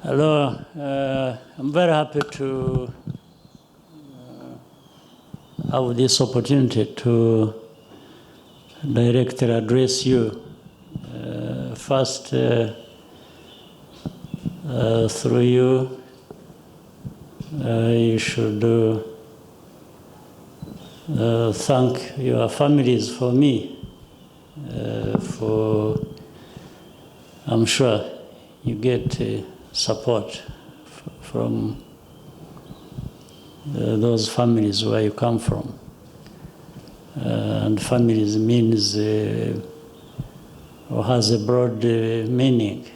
Hello, I'm very happy to have this opportunity to directly address you. First, through you, you should thank your families for me, I'm sure you get support from those families where you come from. And families means or has a broad meaning.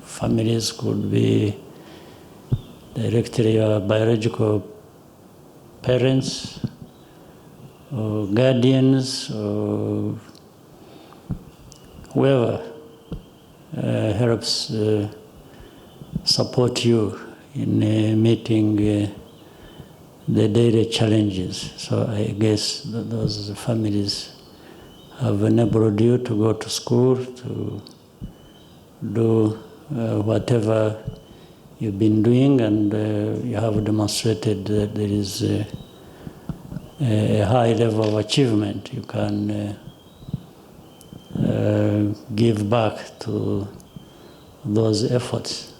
Families could be directly your biological parents or guardians or whoever helps support you in meeting the daily challenges. So I guess those families have enabled you to go to school, to do whatever you've been doing, and you have demonstrated that there is a high level of achievement. You can give back to those efforts.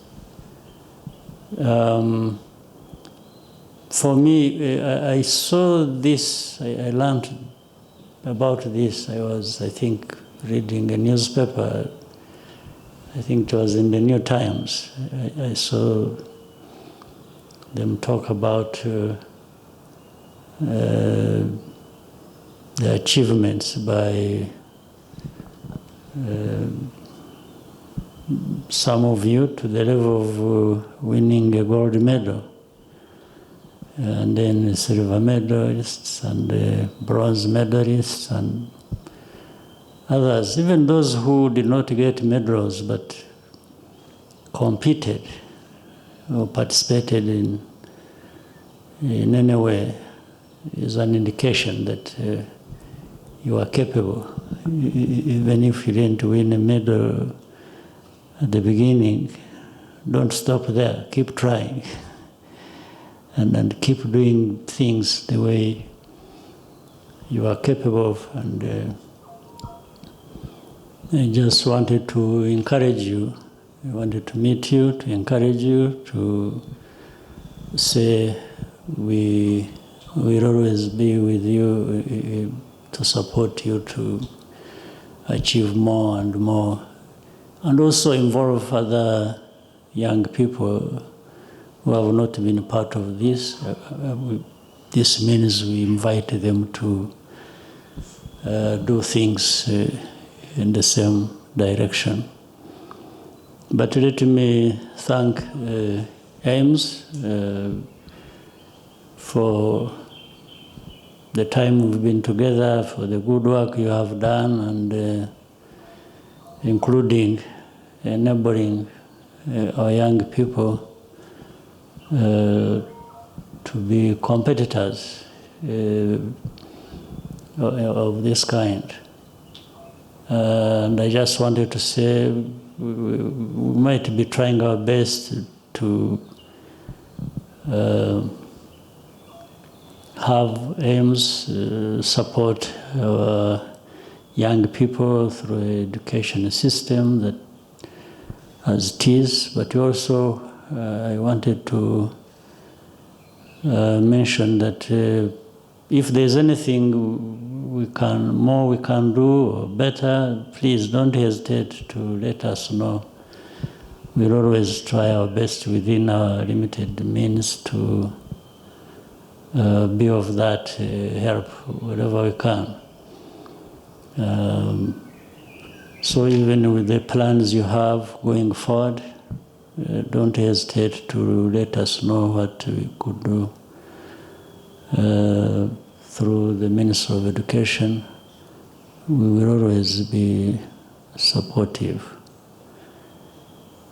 For me, I saw this, I learned about this. I was, I think, reading a newspaper. I think it was in the New Times. I saw them talk about the achievements by some of you to the level of winning a gold medal, and then silver medalists and bronze medalists and others, even those who did not get medals but competed or participated in any way, is an indication that you are capable. Even if you didn't win a medal at the beginning, don't stop there. Keep trying. And keep doing things the way you are capable of. And I just wanted to encourage you. I wanted to meet you, to encourage you, to say we will always be with you, to support you to achieve more and more, and also involve other young people who have not been part of this. This means we invite them to do things in the same direction. But let me thank AIMS for the time we've been together, for the good work you have done, and including enabling our young people to be competitors of this kind. And I just wanted to say we might be trying our best to have AIMS support our young people through an education system that as it is, but also I wanted to mention that if there's anything we can do or better, please don't hesitate to let us know. We'll always try our best within our limited means to be of that help wherever we can. So even with the plans you have going forward, don't hesitate to let us know what we could do through the Ministry of Education. We will always be supportive.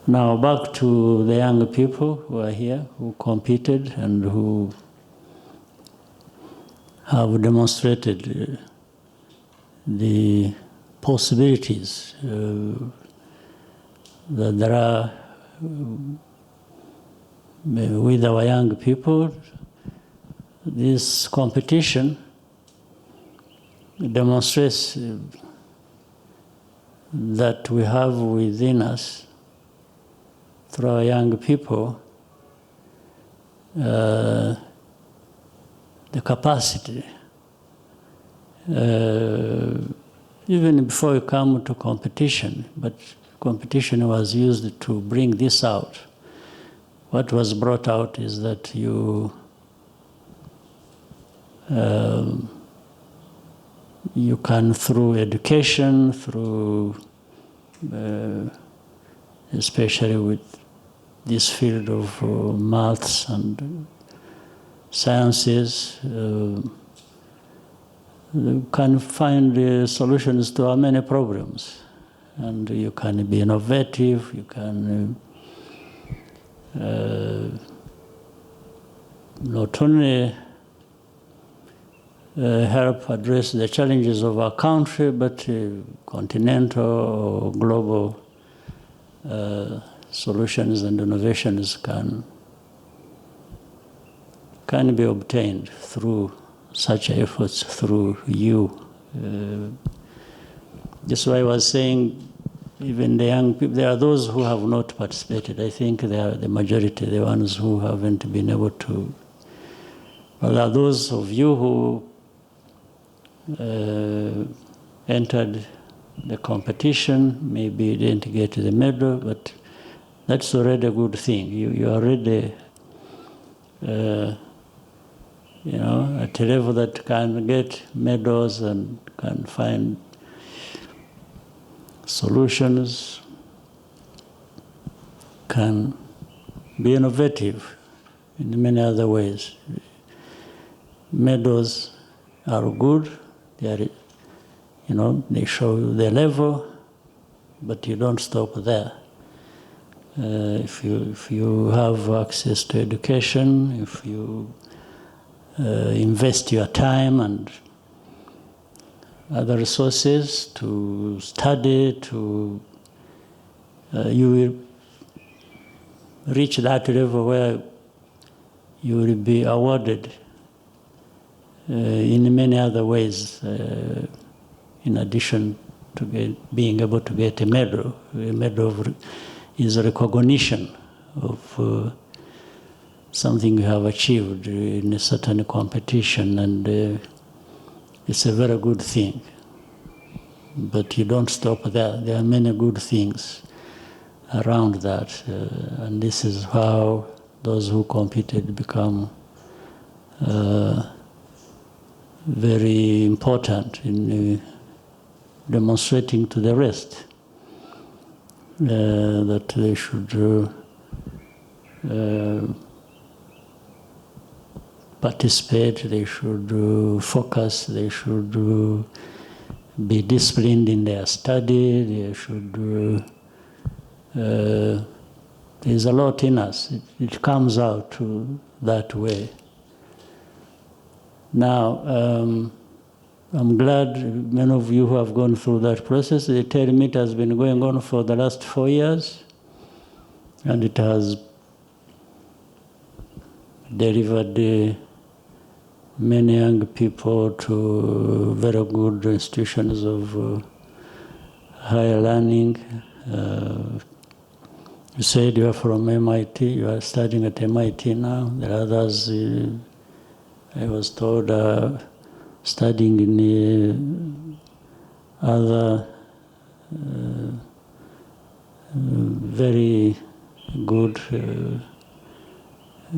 Now back to the young people who are here, who competed and who have demonstrated the possibilities that there are with our young people. This competition demonstrates that we have within us, through our young people, the capacity, even before you come to competition, but competition was used to bring this out. What was brought out is that you can, through education, through especially with this field of maths and sciences, you can find solutions to many problems. And you can be innovative, you can not only help address the challenges of our country, but continental or global solutions and innovations can be obtained through such efforts, through you. That's why I was saying, even the young people, there are those who have not participated. I think they are the majority, the ones who haven't been able to. But there are those of you who entered the competition, maybe didn't get the medal, but that's already a good thing. You are already, at a level that can get medals and can find solutions, can be innovative in many other ways. Medals are good. They are, they show you the level, but you don't stop there. If you have access to education, if you invest your time and other resources to study, you will reach that level where you will be awarded in many other ways, in addition to being able to get a medal. A medal is a recognition of something you have achieved in a certain competition, and it's a very good thing. But you don't stop there. There are many good things around that, and this is how those who competed become very important in demonstrating to the rest that they should participate, they should focus, they should be disciplined in their study, they should... there's a lot in us. It comes out that way. Now, I'm glad many of you who have gone through that process. They tell me it has been going on for the last 4 years, and it has delivered many young people to very good institutions of higher learning. You said you are from MIT, you are studying at MIT now. There are others, I was told, studying in other very good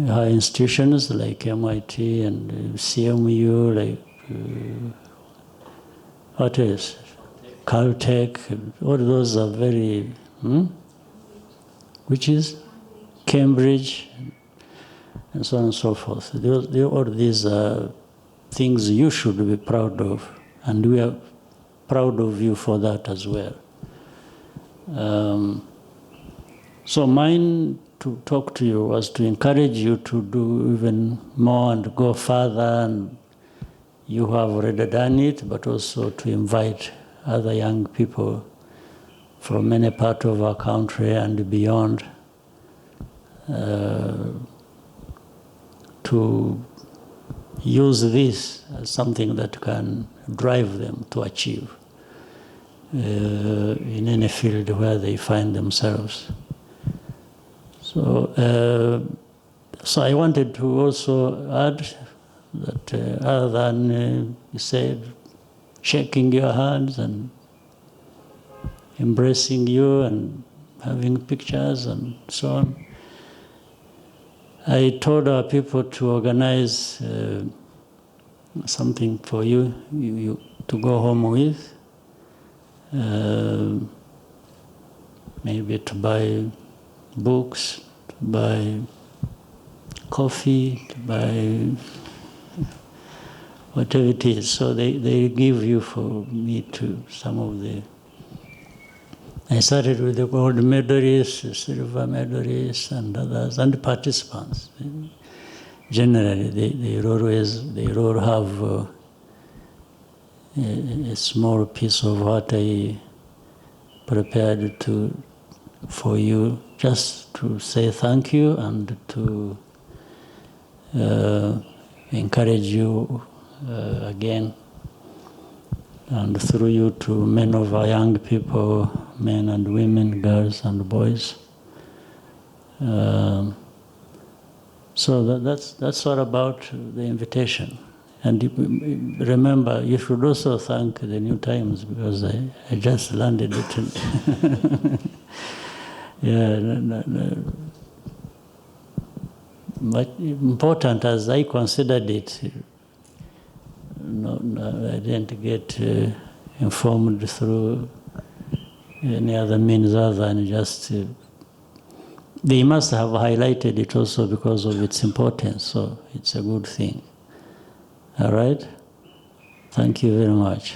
high institutions like MIT and CMU, like what else? Caltech. All those are very, which is Cambridge, and so on and so forth. All these are things you should be proud of, and we are proud of you for that as well. So mine to talk to you was to encourage you to do even more and go further, and you have already done it, but also to invite other young people from many parts of our country and beyond to use this as something that can drive them to achieve in any field where they find themselves. So, so I wanted to also add that other than, you said, shaking your hands and embracing you and having pictures and so on, I told our people to organize something for you to go home with, maybe to buy books, to buy coffee, to buy whatever it is. So they give you for me to some of the... I started with the gold medalists, the silver medalists, and others, and participants. Generally, they all have a small piece of what I prepared for you, just to say thank you and to encourage you again, and through you to many of our young people, men and women, girls and boys. So that's all about the invitation. And remember, you should also thank the New Times, because I just landed it. Yeah, but important as I considered it, I didn't get informed through any other means other than just... they must have highlighted it also because of its importance, so it's a good thing. All right? Thank you very much.